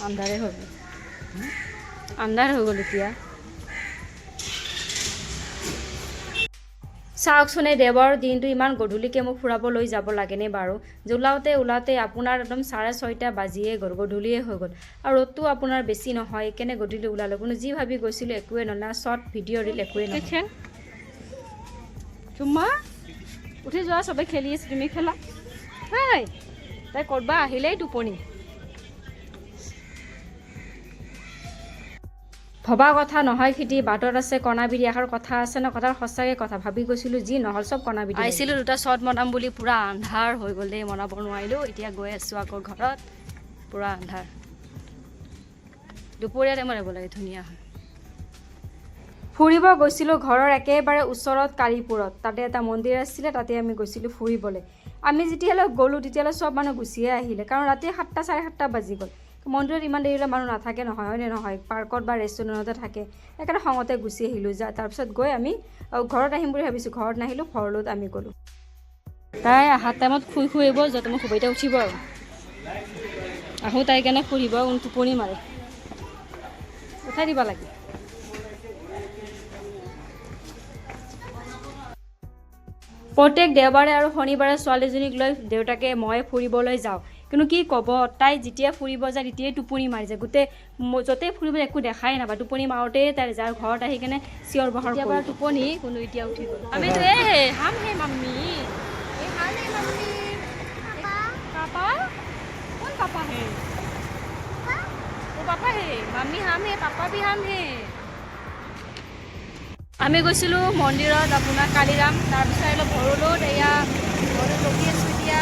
আন্ধাৰে হৈ গ'ল আন্ধাৰ হৈ গ'ল এতিয়া চাওকচোন এই দেওবাৰৰ দিনটো ইমান গধূলিকৈ মোক ফুৰাব লৈ যাব লাগেনে বাৰু ওলাওঁতে আপোনাৰ একদম 6:30 বাজিয়ে গ'ল গধূলিয়ে হৈ গ'ল আৰু ৰ'দটো আপোনাৰ বেছি নহয় কেনে গধূলি ওলালোঁ কোনো যি ভাবি গৈছিলোঁ একোৱে নহয় শ্বৰ্ট ভিডিঅ' ৰিল একোৱে নহয় চুম্মা উঠি যোৱা চবে খেলি আছে তুমি খেলা হাই তাই ক'ৰবা আহিলেই টোপনি ভবা কথা নহয় খেতি বাটত আছে কণাবিৰি এষাৰ কথা আছে ন কথাৰ সঁচাকৈ কথা ভাবি গৈছিলোঁ যি নহ'ল চব কণাবিৰি আহিছিলোঁ দুটা শ্বৰ্ট বনাম বুলি পূৰা আন্ধাৰ হৈ গ'লে বনাব নোৱাৰিলোঁ এতিয়া গৈ আছোঁ আকৌ ঘৰত পূৰা আন্ধাৰ দুপৰীয়া টাইমত আহিব লাগে ধুনীয়া হয় ফুৰিব গৈছিলোঁ ঘৰৰ একেবাৰে ওচৰত কালিপুৰত তাতে এটা মন্দিৰ আছিলে তাতে আমি গৈছিলোঁ ফুৰিবলৈ আমি যেতিয়ালৈ গ'লোঁ তেতিয়ালৈ চব মানুহ গুচিয়ে আহিলে কাৰণ ৰাতি 7টা 7:30 বাজি গ'ল মন্দিৰত ইমান দেৰিলৈ মানুহ নাথাকে নহয় হয়নে নহয় পাৰ্কত বা ৰেষ্টুৰেণ্টতে থাকে সেইকাৰণে খঙতে গুচি আহিলোঁ তাৰপিছত গৈ আমি ঘৰত আহিম বুলি ভাবিছোঁ ঘৰত নাহিলোঁ ভৰলুত আমি গ'লোঁ তাই অহাৰ টাইমত শুই আহিব য'ত মই সুবিধা উঠিব আৰু আহোঁ তাই কাৰণে ফুৰিব টোপনি মাৰে উঠাই দিব লাগে প্ৰত্যেক দেওবাৰে আৰু শনিবাৰে ছোৱালীজনীক লৈ দেউতাকে মই ফুৰিবলৈ যাওঁ কিন্তু কি ক'ব তাই যেতিয়া ফুৰিব যায় তেতিয়াই টোপনি মাৰি যায় গোটেই য'তেই ফুৰিব একো দেখাই নাপায় টোপনি মাৰোঁতেই তাই যাৰ ঘৰত আহি কেনে চিঞৰ বাখৰ কৰি টোপনি কোনো এতিয়া উঠি গ'ল আমিতো হাম হে মাম্মি পাপা কোন পাপা হে পাপা হে মাম্মি হাম হে পাপা ভি হাম হে আমি গৈছিলোঁ মন্দিৰত আপোনাৰ কালিৰাম তাৰপিছত অলপ ভৰলুত এয়া ঘৰত ৰখি আছোঁ এতিয়া